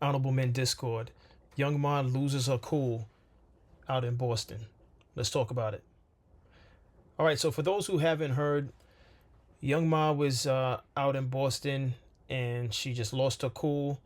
Honorable Men Discord. Young Ma loses her cool out in Boston. Let's talk about it. All right, so for those who haven't heard, Young Ma was out in Boston and she just lost her cool.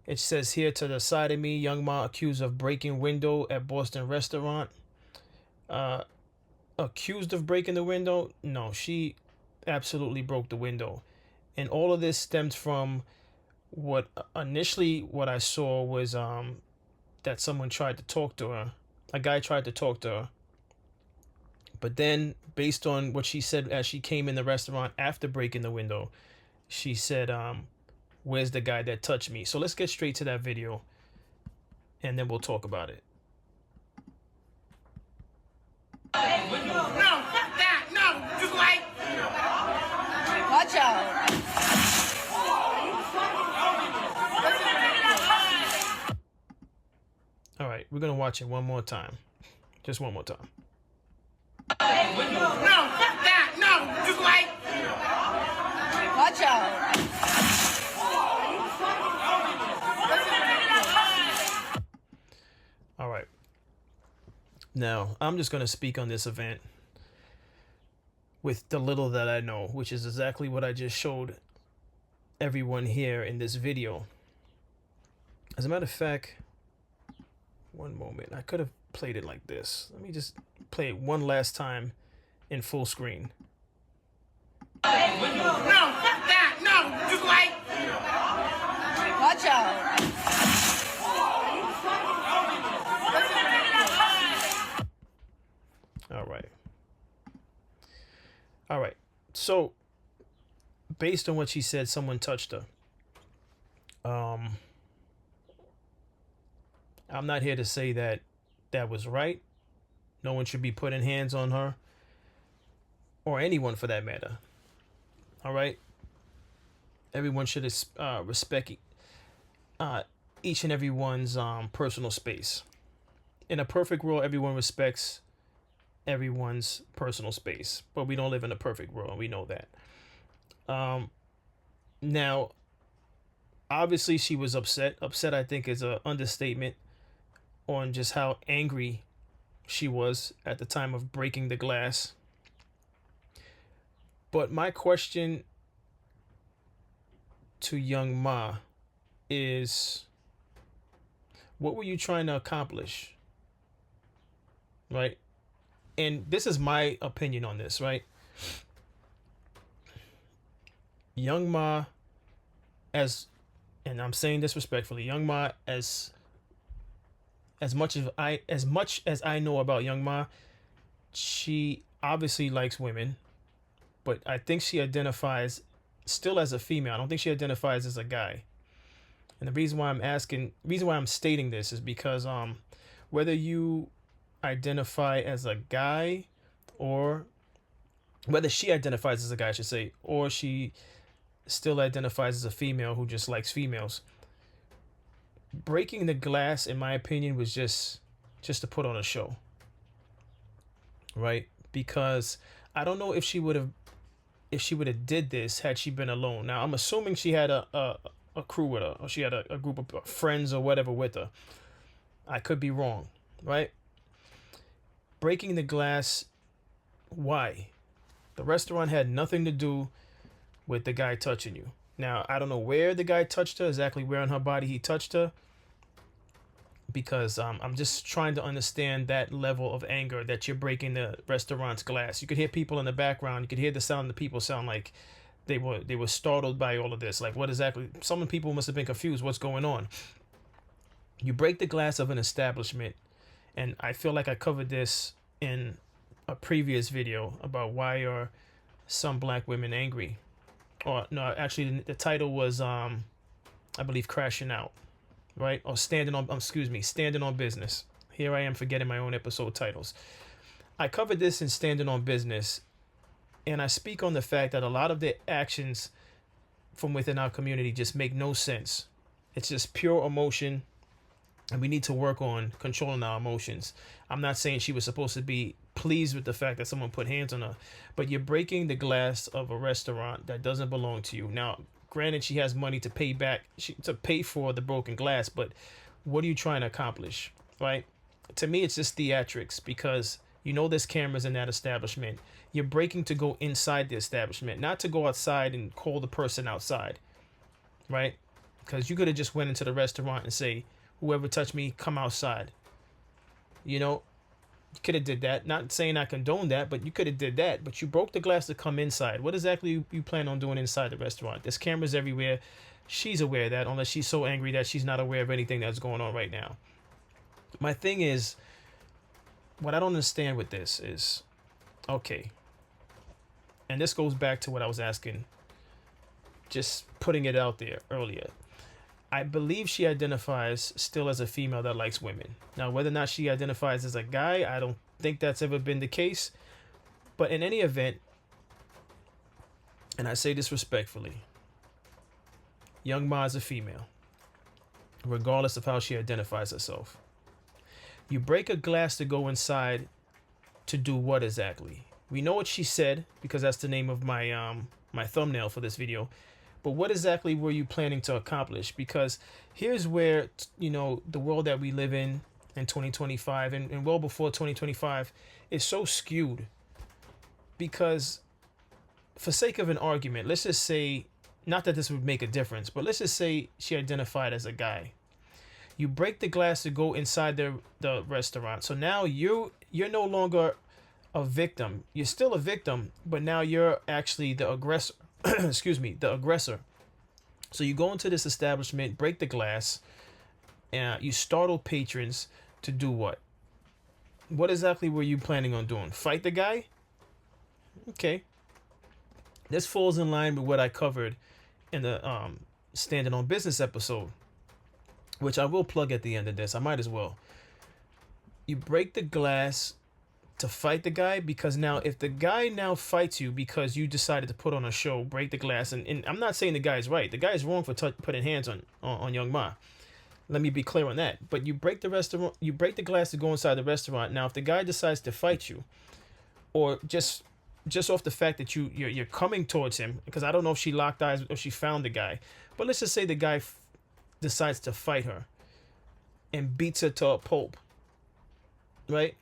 It says here to the side of me, Young Ma accused of breaking window at Boston restaurant. Accused of breaking the window? No, she absolutely broke the window. And all of this stemmed from what I saw was that someone tried to talk to her. A guy tried to talk to her. But then, based on what she said as she came in the restaurant after breaking the window, she said, where's the guy that touched me? So let's get straight to that video and then we'll talk about it. No, fuck that. No, just like. Watch out. All right, we're going to watch it one more time. Just one more time. No, fuck that. No, just like. Watch out. All right. Now, I'm just going to speak on this event with the little that I know, which is exactly what I just showed everyone here in this video. As a matter of fact, one moment. I could have played it like this. Let me just play it one last time in full screen. No, fuck that. No, just like. Watch out. All right. So, based on what she said, someone touched her. I'm not here to say that that was right. No one should be putting hands on her, or anyone for that matter. All right. Everyone should respect each and everyone's personal space. In a perfect world, everyone respects everyone's personal space, but we don't live in a perfect world. We know that. Now, obviously, she was upset. Upset, I think, is an understatement on just how angry she was at the time of breaking the glass. But my question to Young Ma is, what were you trying to accomplish? Right? And this is my opinion on this, right? Young Ma, and I'm saying this respectfully, Young Ma, as much as I know about Young Ma, she obviously likes women, but I think she identifies still as a female. I don't think she identifies as a guy. And the reason why I'm stating this is because whether you identify as a guy, or whether she identifies as a guy, I should say, or she still identifies as a female who just likes females, breaking the glass, in my opinion, was just to put on a show, right? Because I don't know if she would have did this had she been alone. Now, I'm assuming she had a crew with her, or she had a group of friends or whatever with her. I could be wrong, right? Breaking the glass, why? The restaurant had nothing to do with the guy touching you. Now, I don't know where the guy touched her, exactly where on her body he touched her, because I'm just trying to understand that level of anger that you're breaking the restaurant's glass. You could hear people in the background. You could hear the sound. The people sound like they were startled by all of this. Like, what exactly? Some people must have been confused. What's going on? You break the glass of an establishment, and I feel like I covered this in a previous video about why are some black women angry. Or no, actually the title was I believe Crashing Out, right? Or Standing on Business. Here I am forgetting my own episode titles. I covered this in Standing on Business, and I speak on the fact that a lot of the actions from within our community just make no sense. It's just pure emotion, and we need to work on controlling our emotions. I'm not saying she was supposed to be pleased with the fact that someone put hands on her, but you're breaking the glass of a restaurant that doesn't belong to you. Now, Granted, she has money to pay for the broken glass, but what are you trying to accomplish, right? To me, it's just theatrics, because you know there's cameras in that establishment. You're breaking to go inside the establishment, not to go outside and call the person outside, right? Because you could have just went into the restaurant and say, whoever touched me, come outside. You know, you could have did that. Not saying I condone that, but you could have did that. But you broke the glass to come inside. What exactly you plan on doing inside the restaurant? There's cameras everywhere. She's aware of that, unless she's so angry that she's not aware of anything that's going on right now. My thing is, what I don't understand with this is, okay, and this goes back to what I was asking, just putting it out there earlier. I believe she identifies still as a female that likes women. Now, whether or not she identifies as a guy, I don't think that's ever been the case. But in any event, and I say this respectfully, Young Ma is a female, regardless of how she identifies herself. You break a glass to go inside to do what exactly? We know what she said, because that's the name of my my thumbnail for this video. But what exactly were you planning to accomplish? Because here's where, you know, the world that we live in 2025 and well before 2025 is so skewed. Because for sake of an argument, let's just say, not that this would make a difference, but let's just say she identified as a guy. You break the glass to go inside the restaurant. So now you're no longer a victim. You're still a victim, but now you're actually the aggressor. Excuse me, the aggressor. So you go into this establishment, break the glass, and you startle patrons to do what? What exactly were you planning on doing? Fight the guy? Okay. This falls in line with what I covered in the Standing on Business episode, which I will plug at the end of this. I might as well. You break the glass to fight the guy, because now if the guy now fights you because you decided to put on a show, break the glass, and I'm not saying the guy's right. The guy's wrong for putting hands on Young Ma. Let me be clear on that. But you break the glass to go inside the restaurant. Now if the guy decides to fight you, or just off the fact that you're coming towards him, because I don't know if she locked eyes or she found the guy, but let's just say the guy decides to fight her and beats her to a pulp, right?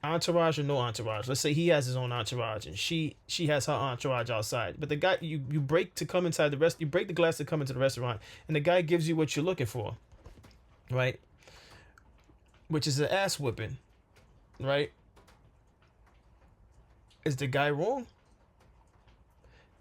Entourage or no entourage. Let's say he has his own entourage and she has her entourage outside. But the guy, you break to come inside you break the glass to come into the restaurant, and the guy gives you what you're looking for, right? Which is an ass whipping, right? Is the guy wrong?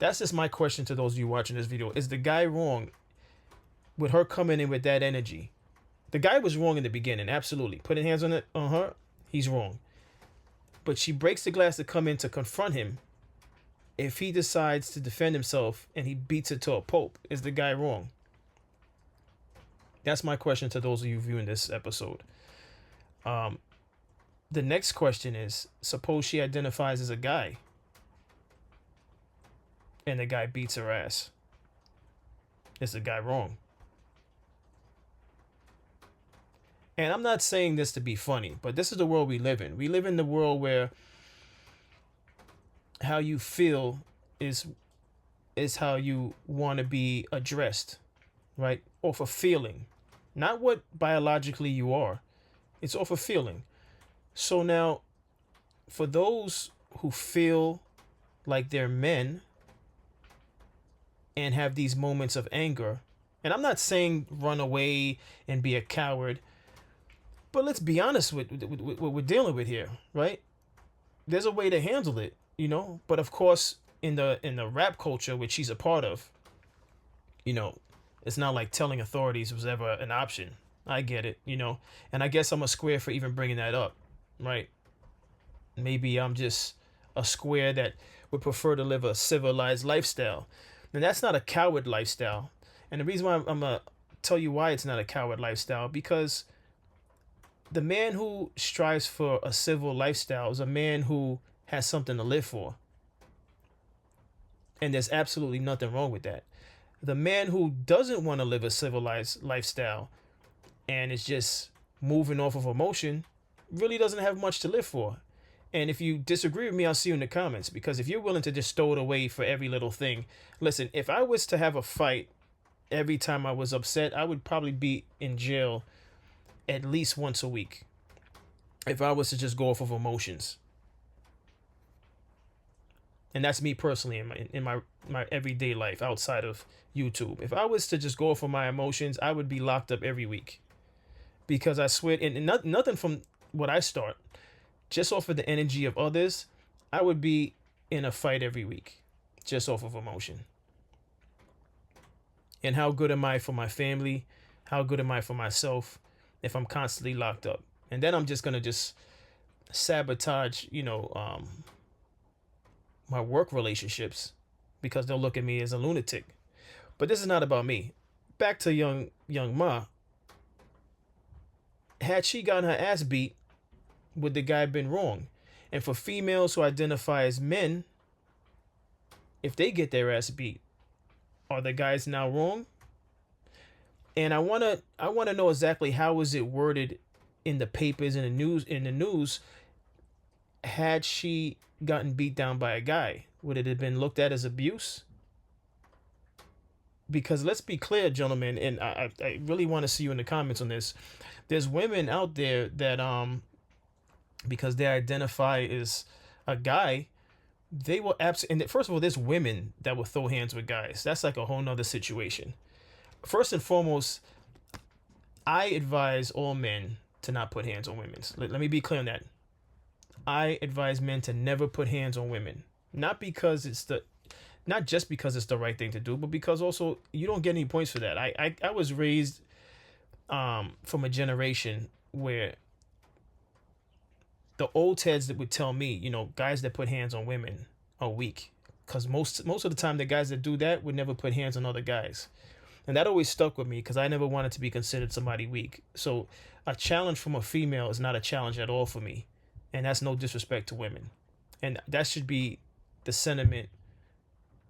That's just my question to those of you watching this video. Is the guy wrong with her coming in with that energy? The guy was wrong in the beginning, absolutely. Putting hands on her, he's wrong. But she breaks the glass to come in to confront him. If he decides to defend himself and he beats it to a pulp, is the guy wrong? That's my question to those of you viewing this episode. The next question is, suppose she identifies as a guy and the guy beats her ass. Is the guy wrong? And I'm not saying this to be funny, but this is the world we live in. We live in the world where how you feel is how you want to be addressed, right? Off a feeling, not what biologically you are. It's off a feeling. So now, for those who feel like they're men and have these moments of anger, and I'm not saying run away and be a coward, but let's be honest with what we're dealing with here, right? There's a way to handle it, you know. But of course, in the rap culture, which she's a part of, you know, it's not like telling authorities was ever an option. I get it, you know. And I guess I'm a square for even bringing that up, right? Maybe I'm just a square that would prefer to live a civilized lifestyle. And that's not a coward lifestyle. And the reason why I'm going to tell you why it's not a coward lifestyle, because the man who strives for a civil lifestyle is a man who has something to live for. And there's absolutely nothing wrong with that. The man who doesn't want to live a civilized lifestyle and is just moving off of emotion really doesn't have much to live for. And if you disagree with me, I'll see you in the comments. Because if you're willing to just stow it away for every little thing, listen, if I was to have a fight every time I was upset, I would probably be in jail at least once a week. If I was to just go off of emotions. And that's me personally in my everyday life outside of YouTube. If I was to just go off of my emotions, I would be locked up every week. Because I swear, and nothing from what I start, just off of the energy of others, I would be in a fight every week, just off of emotion. And how good am I for my family? How good am I for myself if I'm constantly locked up? And then I'm just going to just sabotage, my work relationships because they'll look at me as a lunatic. But this is not about me. Back to young Ma. Had she gotten her ass beat, would the guy been wrong? And for females who identify as men, if they get their ass beat, are the guys now wrong? And I wanna know exactly how was it worded in the papers and the news. Had she gotten beat down by a guy, would it have been looked at as abuse? Because let's be clear, gentlemen, and I really want to see you in the comments on this. There's women out there that because they identify as a guy, they will absolutely. And first of all, there's women that will throw hands with guys. That's like a whole nother situation. First and foremost, I advise all men to not put hands on women. Let me be clear on that. I advise men to never put hands on women. Not just because it's the right thing to do, but because also you don't get any points for that. I was raised from a generation where the old heads that would tell me, guys that put hands on women are weak. Because most of the time, the guys that do that would never put hands on other guys. And that always stuck with me because I never wanted to be considered somebody weak. So a challenge from a female is not a challenge at all for me. And that's no disrespect to women. And that should be the sentiment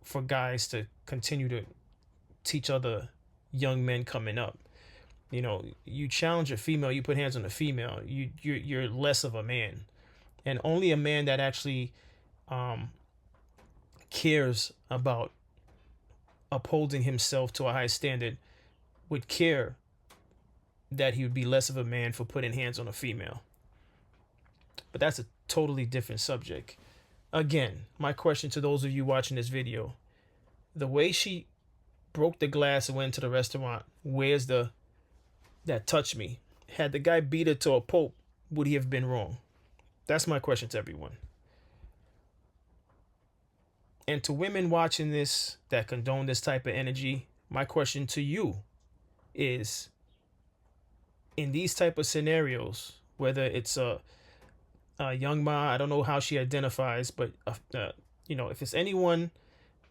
for guys to continue to teach other young men coming up. You challenge a female, you put hands on a female, you're less of a man. And only a man that actually cares about upholding himself to a high standard would care that he would be less of a man for putting hands on a female. But that's a totally different subject. Again, my question to those of you watching this video, the way she broke the glass and went to the restaurant, where's that touched me? Had the guy beat her to a pulp, would he have been wrong? That's my question to everyone. And to women watching this that condone this type of energy, my question to you is, in these type of scenarios, whether it's a young Ma, I don't know how she identifies, but if it's anyone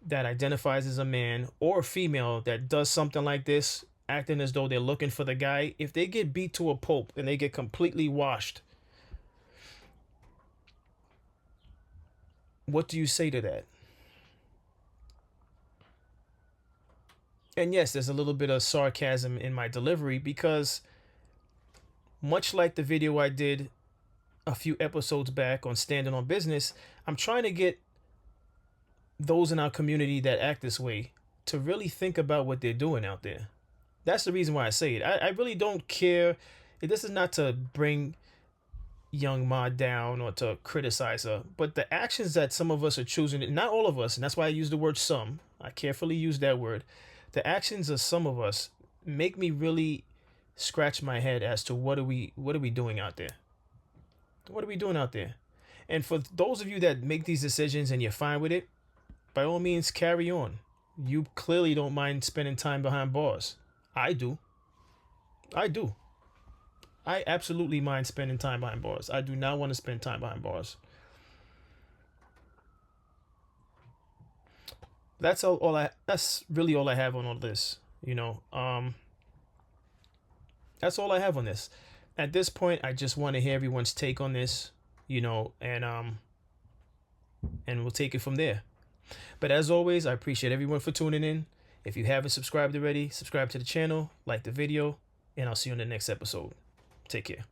that identifies as a man or a female that does something like this, acting as though they're looking for the guy, if they get beat to a pulp and they get completely washed, what do you say to that? And yes, there's a little bit of sarcasm in my delivery because much like the video I did a few episodes back on standing on business, I'm trying to get those in our community that act this way to really think about what they're doing out there. That's the reason why I say it. I really don't care. This is not to bring young Ma down or to criticize her, but the actions that some of us are choosing, not all of us, and that's why I use the word some. I carefully use that word. The actions of some of us make me really scratch my head as to what are we doing out there? What are we doing out there? And for those of you that make these decisions and you're fine with it, by all means, carry on. You clearly don't mind spending time behind bars. I do. I absolutely mind spending time behind bars. I do not want to spend time behind bars. That's really all I have on all this. That's all I have on this. At this point, I just want to hear everyone's take on this, and we'll take it from there. But as always, I appreciate everyone for tuning in. If you haven't subscribed already, subscribe to the channel, like the video, and I'll see you in the next episode. Take care.